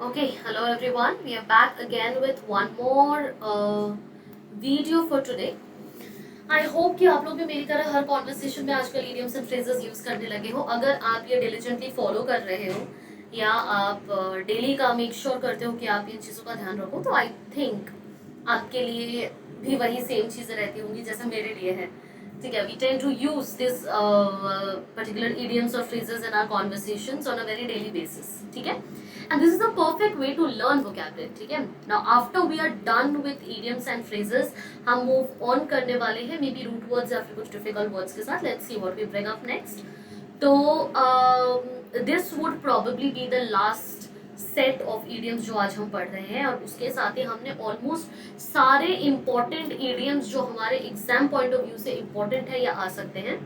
Okay, hello everyone. We are back again with one more video for today. I hope कि आप लोग भी मेरी तरह हर कॉन्वर्सेशन में आजकल idioms and phrases यूज करने लगे हो. अगर आप ये diligently फॉलो कर रहे हो या आप डेली का मेक श्योर करते हो कि आप इन चीज़ों का ध्यान रखो, तो आई थिंक आपके लिए भी वही सेम चीज़ें रहती होंगी जैसा मेरे लिए है. ठीक है, we tend to use this particular idioms or phrases in our conversations on a very daily basis. ठीक है, and this is a perfect way to learn vocabulary. ठीक है, now after we are done with idioms and phrases, हम move on करने वाले हैं maybe root words या फिर कुछ difficult words के साथ. Let's see what we bring up next. तो this would probably be the last set of idioms जो आज हम पढ़ रहे हैं, और उसके साथ ही हमने ऑलमोस्ट सारे इंपॉर्टेंट idioms जो हमारे एग्जाम पॉइंट ऑफ व्यू से इंपॉर्टेंट है या आ सकते हैं,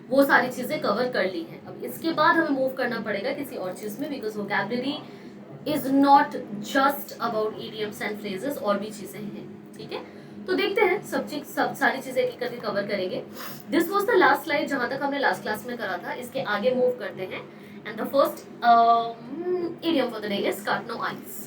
वो सारी चीजें कवर कर ली हैं. अब इसके बाद हमें मूव करना पड़ेगा किसी और चीज में, because vocabulary is not just about idioms and phrases, और भी चीजें हैं. ठीक है, तो देखते हैं सब सारी चीजें एक करके कवर करेंगे. This was the last slide जहां तक हमने लास्ट क्लास में करा था. इसके आगे मूव करते हैं. And the first idiom for the day is cut no ice.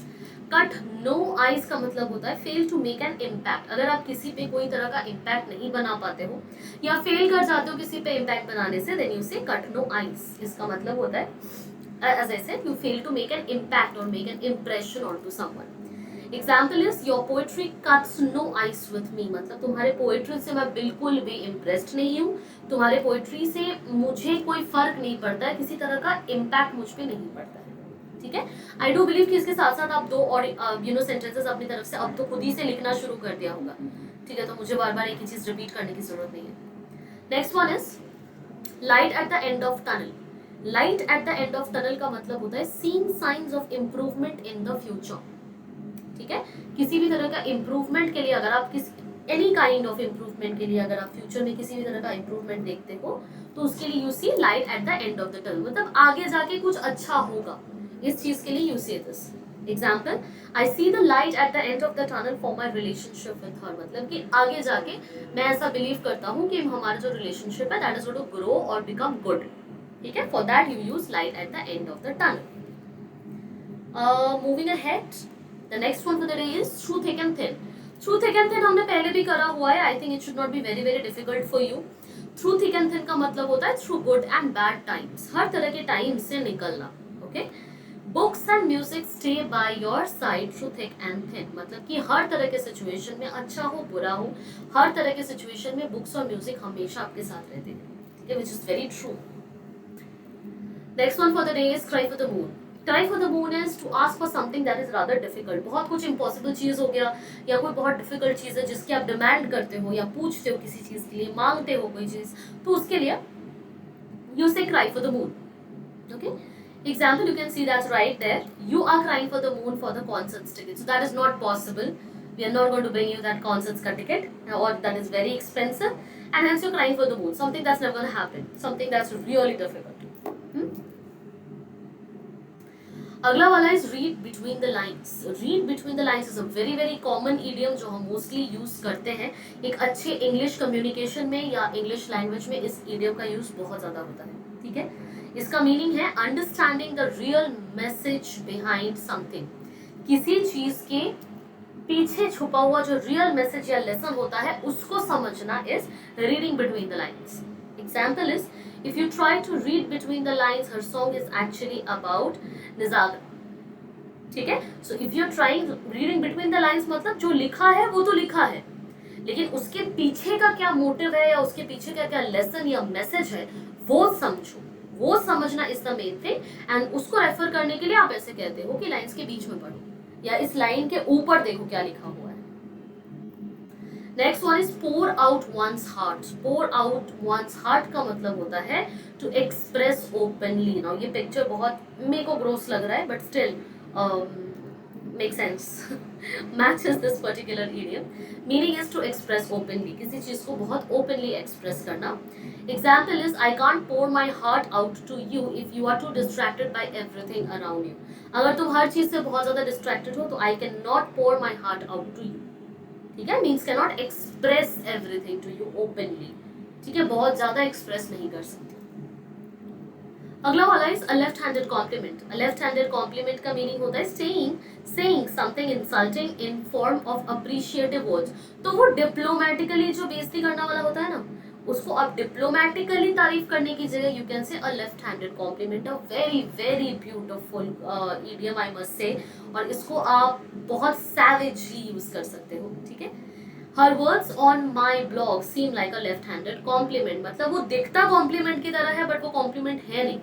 Cut no ice का मतलब होता है fail to make an impact. अगर आप किसी पे कोई तरह का इम्पैक्ट नहीं बना पाते हो या फेल कर जाते हो किसी पे इम्पैक्ट बनाने से, देन यू से कट नो आइज. इसका मतलब होता है as I said, you fail to make an impact or make an impression onto someone. Example is your poetry cuts no ice with me. मतलब तुम्हारे पोएट्री से मैं बिल्कुल भी इम्प्रेस्ड नहीं हूँ, तुम्हारे पोएट्री से मुझे कोई फर्क नहीं पड़ता है, किसी तरह का इम्पैक्ट मुझ पे नहीं पड़ता है. ठीक है, आई डू बिलीव कि इसके साथ साथ आप दो और सेंटेंसेस अपनी तरफ से अब तो खुद ही से लिखना शुरू कर दिया होगा. ठीक है, तो मुझे बार बार एक ही चीज रिपीट करने की जरूरत नहीं है. Next one is light at the end of tunnel. Light at the end of tunnel का मतलब होता है seeing science of improvement in the future. ठीक है, किसी भी तरह का इम्प्रूवमेंट के लिए, अगर आप एनी काइंड ऑफ इम्प्रूवमेंट के लिए अगर आप फ्यूचर में किसी भी तरह का इम्प्रूवमेंट देखते हो, तो उसके लिए you see light at the end of the tunnel. मतलब आगे जाके कुछ अच्छा होगा, इस चीज के लिए यू से this. Example, I see the light at the end of the tunnel for my relationship with her. मतलब कि आगे जाके मैं ऐसा बिलीव करता हूँ कि हमारा जो रिलेशनशिप है that is going to grow और बिकम गुड. ठीक है, for that you use light at the end of the tunnel. Moving ahead, the next one for the day is through thick and thin. Through thick and thin हमने पहले भी करा हुआ है. I think it should not be very very difficult for you. Through thick and thin का मतलब होता है through good and bad times. हर तरह के टाइम से निकलना. Okay, books and music stay by your side through thick and thin. मतलब कि हर तरह के सिचुएशन में, अच्छा हो बुरा हो, हर तरह के सिचुएशन में बुक्स और म्यूजिक हमेशा आपके साथ रहते हैं. ठीक है, which is very true. Next one for the day is cry for the moon. Cry for the moon is to ask for something that is rather difficult. बहुत कुछ इम्पॉसिबल चीज हो गया या कोई बहुत डिफिकल्ट चीज है जिसकी आप डिमांड करते हो या पूछते हो किसी चीज के लिए, मांगते हो कोई चीज, तो उसके लिए यू से cry for the moon. Okay, example, you can see that's right there. You are crying for the moon for the concerts ticket. So that is not possible. We are not going to bring you that concerts ticket, or that is very expensive, and hence you're crying for the moon. Something that's never going to happen. Something that's really difficult. अगला वाला is read between the lines. Read between the lines is a very very common idiom जो हम mostly use करते हैं. एक अच्छे English communication में या English language में इस idiom का use बहुत ज़्यादा होता है. ठीक है, इसका मीनिंग है understanding the real message behind something. किसी चीज के पीछे छुपा हुआ जो रियल मैसेज या लेसन होता है उसको समझना is reading between the lines. Example is, if you try to read between the lines, her song is actually about निजागर. ठीक है, so if you trying reading between the lines मतलब जो लिखा है वो तो लिखा है, लेकिन उसके पीछे का क्या मोटिव है या उसके पीछे का क्या लेसन या मैसेज है वो समझो, वो समझना is the main thing. And उसको रेफर करने के लिए आप ऐसे कहते हो कि लाइंस के बीच में पढ़ो या इस लाइन के ऊपर देखो क्या लिखा हुआ है. Next one is pour out one's heart. Pour out one's heart का मतलब होता है टू एक्सप्रेस ओपनली. नाउ ये पिक्चर बहुत मेरे को ग्रोस लग रहा है, but still make sense. matches this particular idiom. Meaning is to express openly. किसी चीज को बहुत openly express करना. Example is, I can't pour my heart out to you if you are too distracted by everything around you. अगर तुम हर चीज से बहुत ज्यादा distracted हो तो I cannot pour my heart out to you. ठीक है, means cannot express everything to you openly. ठीक है, बहुत ज्यादा express नहीं कर सकती. अगला वाला is a left handed compliment. A left handed compliment का मीनिंग होता है saying something insulting in form of appreciative words. तो वो डिप्लोमेटिकली जो बेइज्जती करने वाला होता है ना, उसको आप डिप्लोमेटिकली तारीफ करने की जगह you can say a left handed compliment. A very very beautiful idiom I must say, और इसको आप बहुत सैवेजली यूज कर सकते हो, ठीक है। Her words on my blog seem like a left handed compliment, मतलब वो दिखता कॉम्प्लीमेंट की तरह है बट वो कॉम्प्लीमेंट है नहीं,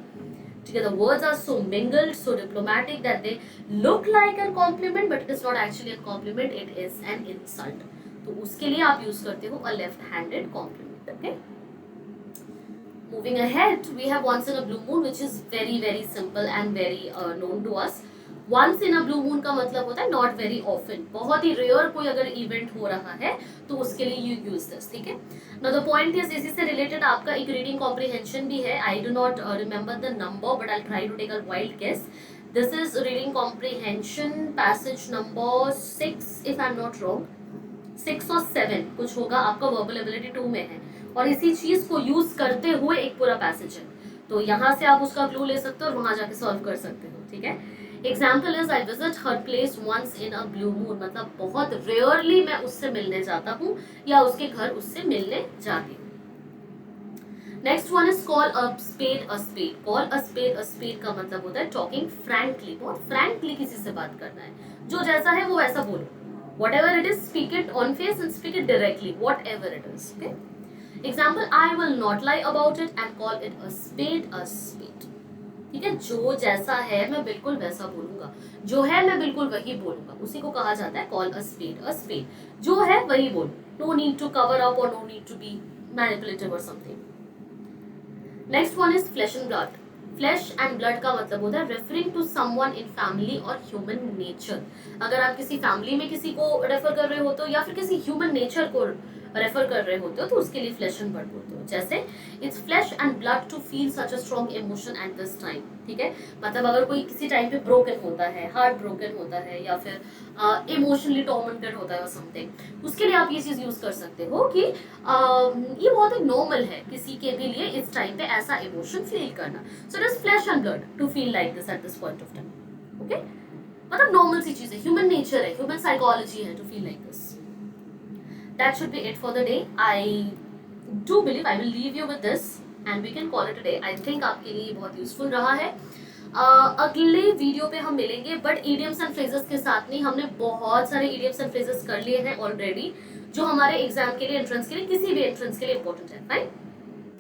ठीक है। The words are so mingled, so diplomatic that they look like a compliment but it is not actually a compliment, it is an insult. तो उसके लिए आप यूज करते हो a left handed compliment, okay. Moving ahead, we have once in a blue moon, which is very very simple and very known to us. Once in a blue moon का मतलब होता है not very often, बहुत ही rare कोई अगर event हो रहा है तो उसके लिए you use this, ठीक है। Now the point is, इसी से रिलेटेड आपका एक रीडिंग कॉम्प्रिहेंशन भी है। I do not remember the number but I'll try to take a wild guess. This is reading comprehension passage number 6 if I'm not wrong, 6 और 7 कुछ होगा, आपका वर्बल एबिलिटी 2 में है और इसी चीज को यूज करते हुए एक पूरा पैसेज है। तो यहाँ से आप उसका क्लू ले सकते हो और वहां जाके सॉल्व कर सकते हो, ठीक है। Example is I visit her place once in a blue moon, मतलब बहुत रेयरली मैं उससे मिलने जाता हूँ या उसके घर उससे मिलने जाती हूँ। Next one is call a spade a spade. Call a spade a spade का मतलब होता है टॉकिंग फ्रैंकली, बहुत फ्रैंकली किसी से बात करना है, जो जैसा है वो वैसा बोलो। Whatever it is, speak it on face and speak it directly, whatever it is, okay? Example, I will not lie about it and call it a spade, ठीक है। जो जैसा है मैं बिल्कुल वैसा बोलूंगा, जो है मैं बिल्कुल वही बोलूंगा, उसी को कहा जाता है कॉल अ स्पेड। जो है वही बोलो, no need to cover up और no need to be manipulative और something. Next one is flesh and blood. Flesh and blood का मतलब होता है referring to someone in family और ह्यूमन नेचर। अगर आप किसी फैमिली में किसी को रेफर कर रहे होते हो या फिर किसी ह्यूमन नेचर को रेफर कर रहे होते हो तो उसके लिए फ्लैश एंड ब्लड बोलते हो। जैसे it's flesh and blood to feel such a strong emotion at this time, ठीक है। मतलब अगर कोई किसी टाइम पे ब्रोकन होता है, हार्ट ब्रोकन होता है या फिर इमोशनली टॉर्मेंटेड होता है और समथिंग, उसके लिए आप ये चीज यूज कर सकते हो कि ये बहुत ही नॉर्मल है किसी के भी लिए इस टाइम पे ऐसा इमोशन फील करना। So it is flesh and blood to feel like this at this point of time, okay. मतलब नॉर्मल सी चीज है, ह्यूमन नेचर है, ह्यूमन साइकोलॉजी है to feel like this. That should be it for the day. I do believe I will leave you with this and we can call it a day. I think आपके लिए बहुत useful रहा है। अगले video पे हम मिलेंगे but idioms and phrases के साथ नहीं, हमने बहुत सारे इडियम्स एंड फ्रेजेस कर लिए हैं ऑलरेडी जो हमारे एग्जाम के लिए, एंट्रेंस के लिए, किसी भी एंट्रेंस के लिए इंपॉर्टेंट है, फाइन।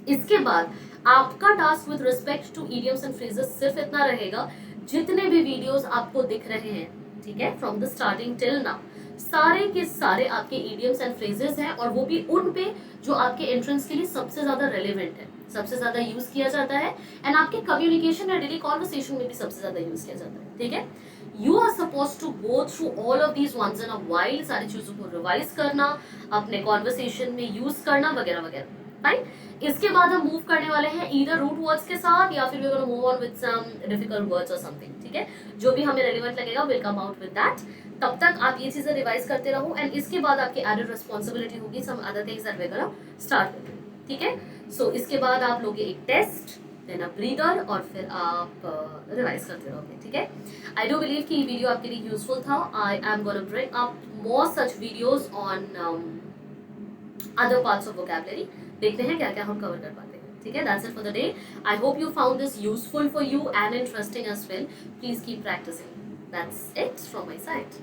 इसके बाद आपका task with respect to idioms and phrases सिर्फ इतना रहेगा, जितने भी वीडियोस आपको दिख रहे हैं, ठीक है, from the starting till now, सारे के सारे आपके इडियम्स एंड फ्रेजेस हैं और वो भी उन पे जो आपके एंट्रेंस के लिए सबसे ज्यादा रेलेवेंट है, सबसे ज्यादा यूज किया जाता है एंड आपके कम्युनिकेशन या डेली कॉन्वर्सेशन में भी सबसे ज्यादा यूज किया जाता है, ठीक है। You are suppose to go through all of these once in a while, सारी चीजों को रिवाइज करना, अपने कॉन्वर्सेशन में यूज करना वगैरह वगैरह, फाइन। इसके बाद हम मूव करने वाले हैं ईदर रूट वर्ड्स के साथ या फिर we gonna move on with some difficult words और समथिंग, ठीक है। जो भी हमें रेलेवेंट लगेगा will come out with that. तब तक आप ये चीजें रिवाइज करते रहो एंड इसके बाद आपकी एडेड रिस्पॉन्सिबिलिटी होगी some other things that we gonna start with, ठीक है। सो इसके बाद आप लोगे एक टेस्ट, देन अ ब्रीदर और फिर आप रिवाइज करते रहोगे, ठीक है। आई डू बिलीव कि ये वीडियो आपके लिए यूजफुल था। I am gonna bring up more such videos on other parts of vocabulary. देखते हैं क्या क्या हम कवर कर पाते हैं, ठीक है। That's it for the day. I hope you found this useful for you and interesting as well. Please keep practising. That's it from my side.